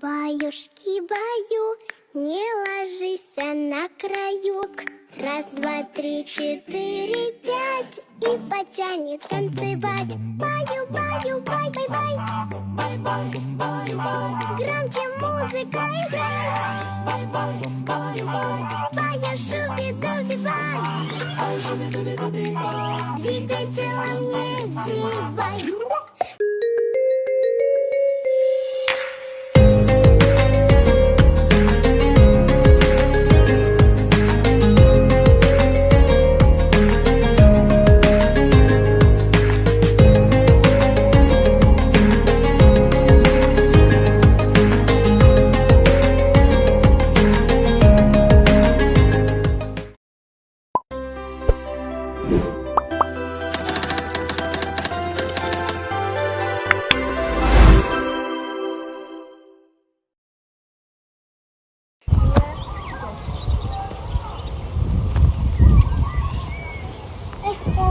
Баюшки, баю, не ложись на краюк. Раз, два, три, четыре, пять, и потянет танцевать. Баю, баю, бай, бай, бай. Бай, бай, баю, бай. Громче музыка играй. Бай, бай, баю, бай. Бая, шуби-дуби, бай. Двигай телом, не зевай.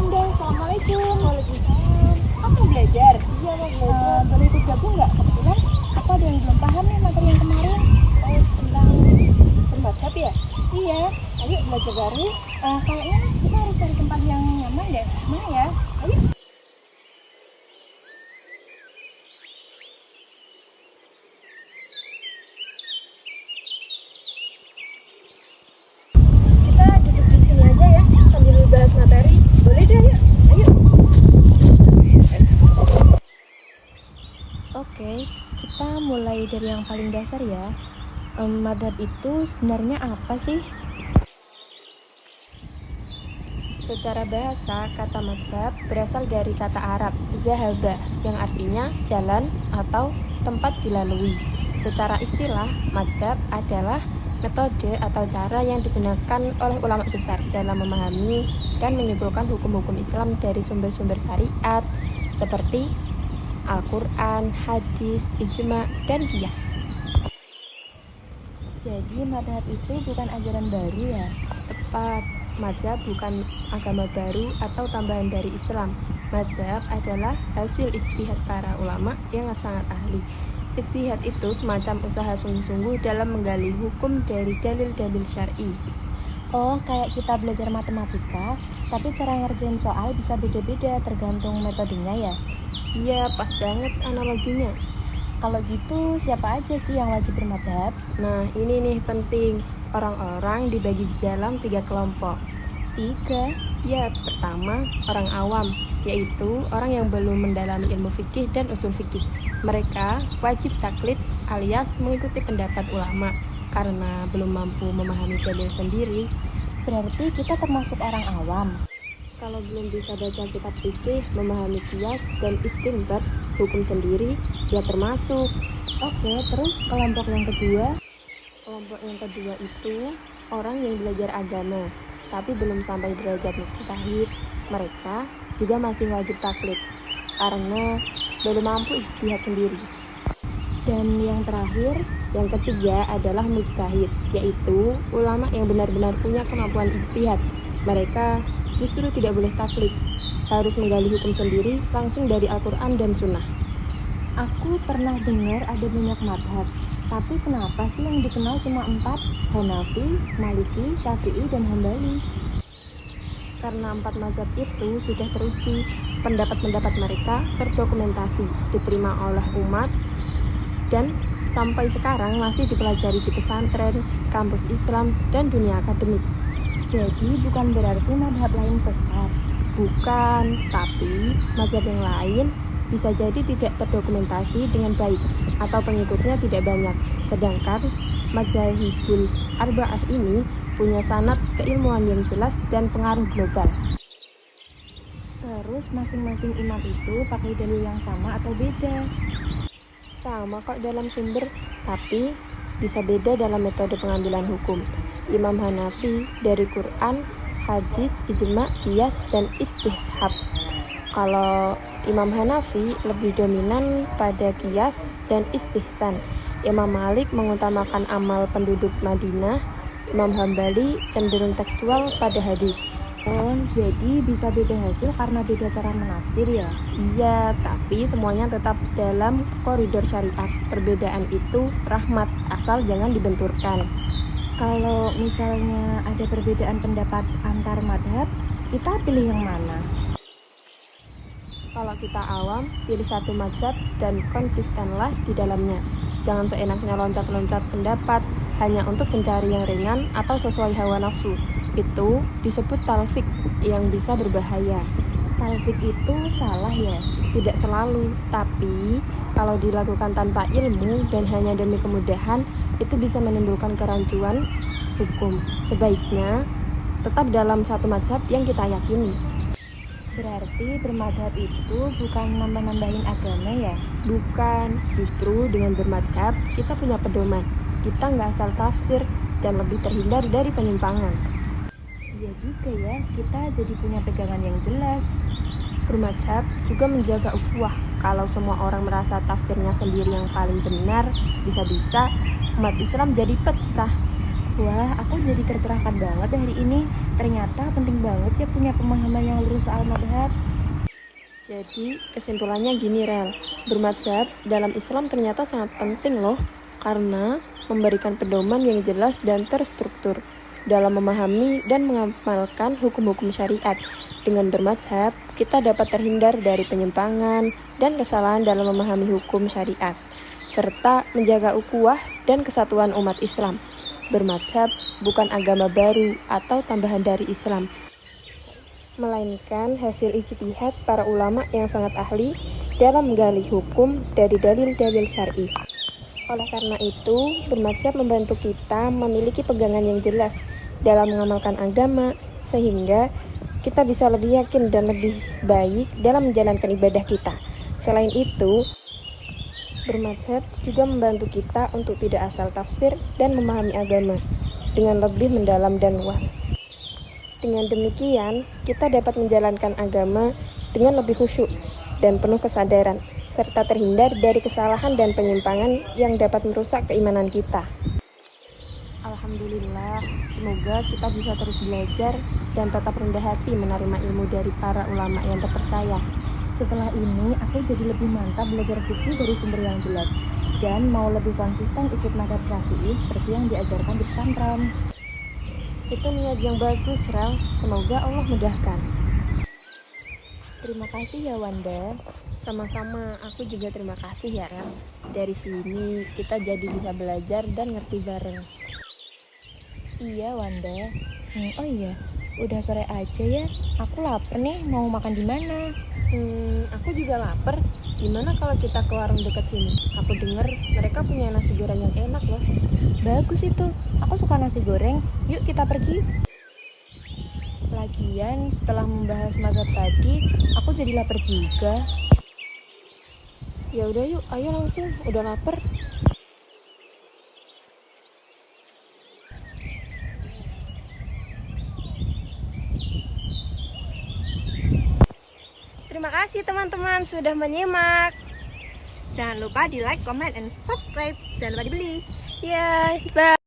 Assalamualaikum. Waalaikumsalam. Kamu belajar? Iya, mau belajar. Boleh ikut gabung nggak? Kebetulan aku ada yang belum paham nih materi yang kemarin. Oh, tentang WhatsApp ya? Iya. Ayo belajar bareng. Kayaknya kita harus cari tempat yang nyaman deh. Mana ya? Ayo. Kita duduk di sini aja ya, sambil bahas materi. Boleh deh, yuk. Ayo. Oke, kita mulai dari yang paling dasar ya. Madhab itu sebenarnya apa sih? Secara bahasa, kata mazhab berasal dari kata Arab zahaba yang artinya jalan atau tempat dilalui. Secara istilah, mazhab adalah metode atau cara yang digunakan oleh ulama besar dalam memahami dan menyimpulkan hukum-hukum Islam dari sumber-sumber syariat seperti Al-Quran, hadis, ijma, dan qiyas. Jadi madhab itu bukan ajaran baru ya? Tepat, madhab bukan agama baru atau tambahan dari Islam. Madhab adalah hasil ijtihad para ulama yang sangat ahli. Ijtihad itu semacam usaha sungguh-sungguh dalam menggali hukum dari dalil-dalil syar'i. Oh, kayak kita belajar matematika, tapi cara ngerjain soal bisa beda-beda tergantung metodenya ya? Iya, pas banget analoginya. Kalau gitu, siapa aja sih yang wajib bermadhab? Nah, ini nih penting. Orang-orang dibagi dalam 3 kelompok. 3? Ya, pertama, orang awam, yaitu orang yang belum mendalami ilmu fikih dan usul fikih. Mereka wajib taklid alias mengikuti pendapat ulama karena belum mampu memahami dalil sendiri. Berarti kita termasuk orang awam. Kalau belum bisa baca kitab fikih, memahami qiyas dan istinbat hukum sendiri, ya termasuk. Oke, terus kelompok yang kedua? Kelompok yang kedua itu orang yang belajar agama, tapi belum sampai derajat mujtahid. Mereka juga masih wajib taklid, karena belum mampu ijtihad sendiri. Dan yang terakhir, yang ketiga adalah mujtahid, yaitu ulama yang benar-benar punya kemampuan ijtihad. Mereka justru tidak boleh taklid, harus menggali hukum sendiri langsung dari Al-Quran dan Sunnah. Aku pernah dengar ada banyak madhab, tapi kenapa sih yang dikenal cuma 4? Hanafi, Maliki, Syafi'i, dan Hambali. Karena 4 mazhab itu sudah teruji, pendapat-pendapat mereka terdokumentasi, diterima oleh umat, dan sampai sekarang masih dipelajari di pesantren, kampus Islam, dan dunia akademik. Jadi bukan berarti mazhab lain sesat. Bukan, tapi mazhab yang lain bisa jadi tidak terdokumentasi dengan baik atau pengikutnya tidak banyak. Sedangkan mazhabul arba'ah ini punya sanad keilmuan yang jelas dan pengaruh global. Terus masing-masing imam itu pakai dalil yang sama atau beda? Sama kok dalam sumber, tapi bisa beda dalam metode pengambilan hukum. Imam Hanafi dari Quran, hadis, ijma, qiyas, dan istishab. Kalau Imam Hanafi lebih dominan pada qiyas dan istihsan. Imam Malik mengutamakan amal penduduk Madinah. Imam Hambali cenderung tekstual pada hadis. Oh, jadi bisa beda hasil karena beda cara menafsir ya? Iya, tapi semuanya tetap dalam koridor syariat. Perbedaan itu rahmat, asal jangan dibenturkan. Kalau misalnya ada perbedaan pendapat antar madhab, kita pilih yang mana? Kalau kita awam, pilih satu mazhab dan konsistenlah di dalamnya. Jangan seenaknya loncat-loncat pendapat hanya untuk mencari yang ringan atau sesuai hawa nafsu. Itu disebut talfik yang bisa berbahaya. Talfik itu salah ya? Tidak selalu, tapi kalau dilakukan tanpa ilmu dan hanya demi kemudahan, itu bisa menimbulkan kerancuan hukum. Sebaiknya tetap dalam satu mazhab yang kita yakini. Berarti bermadhab itu bukan nambah-nambahin agama ya? Bukan, justru dengan bermadzhab kita punya pedoman. Kita nggak asal tafsir dan lebih terhindar dari penyimpangan. Iya juga ya, kita jadi punya pegangan yang jelas. Bermadzhab juga menjaga ukhuwah. Kalau semua orang merasa tafsirnya sendiri yang paling benar, bisa-bisa umat Islam jadi pecah. Wah, aku jadi tercerahkan banget hari ini. Ternyata penting banget ya punya pemahaman yang lurus soal madhab. Jadi kesimpulannya gini Rel, bermadzhab dalam Islam ternyata sangat penting loh, karena memberikan pedoman yang jelas dan terstruktur dalam memahami dan mengamalkan hukum-hukum syariat. Dengan bermadzhab, kita dapat terhindar dari penyimpangan dan kesalahan dalam memahami hukum syariat, serta menjaga ukhuwah dan kesatuan umat Islam. Bermadzhab bukan agama baru atau tambahan dari Islam, melainkan hasil ijtihad para ulama yang sangat ahli dalam menggali hukum dari dalil-dalil syar'i. Oleh karena itu, bermadzhab membantu kita memiliki pegangan yang jelas dalam mengamalkan agama, sehingga kita bisa lebih yakin dan lebih baik dalam menjalankan ibadah kita. Selain itu, bermadzhab juga membantu kita untuk tidak asal tafsir dan memahami agama dengan lebih mendalam dan luas. Dengan demikian, kita dapat menjalankan agama dengan lebih khusyuk dan penuh kesadaran, serta terhindar dari kesalahan dan penyimpangan yang dapat merusak keimanan kita. Alhamdulillah, semoga kita bisa terus belajar dan tetap rendah hati menerima ilmu dari para ulama yang terpercaya. Setelah ini, aku jadi lebih mantap belajar fikih dari sumber yang jelas dan mau lebih konsisten ikut madhab syafi'i seperti yang diajarkan di pesantren. Itu niat yang bagus, Rel. Semoga Allah mudahkan. Terima kasih ya Wanda. Sama-sama, aku juga terima kasih ya, Rel. Dari sini kita jadi bisa belajar dan ngerti bareng. Iya Wanda. Oh iya, udah sore aja ya. Aku lapar nih, mau makan di mana? Aku juga lapar. Gimana kalau kita ke warung dekat sini? Aku dengar mereka punya nasi goreng yang enak loh. Bagus itu. Aku suka nasi goreng. Yuk kita pergi. Lagian setelah membahas mazhab tadi, aku jadi lapar juga. Ya udah yuk, ayo langsung. Udah lapar. Terima kasih teman-teman sudah menyimak. Jangan lupa di like, comment, and subscribe. Jangan lupa dibeli. Ya, bye.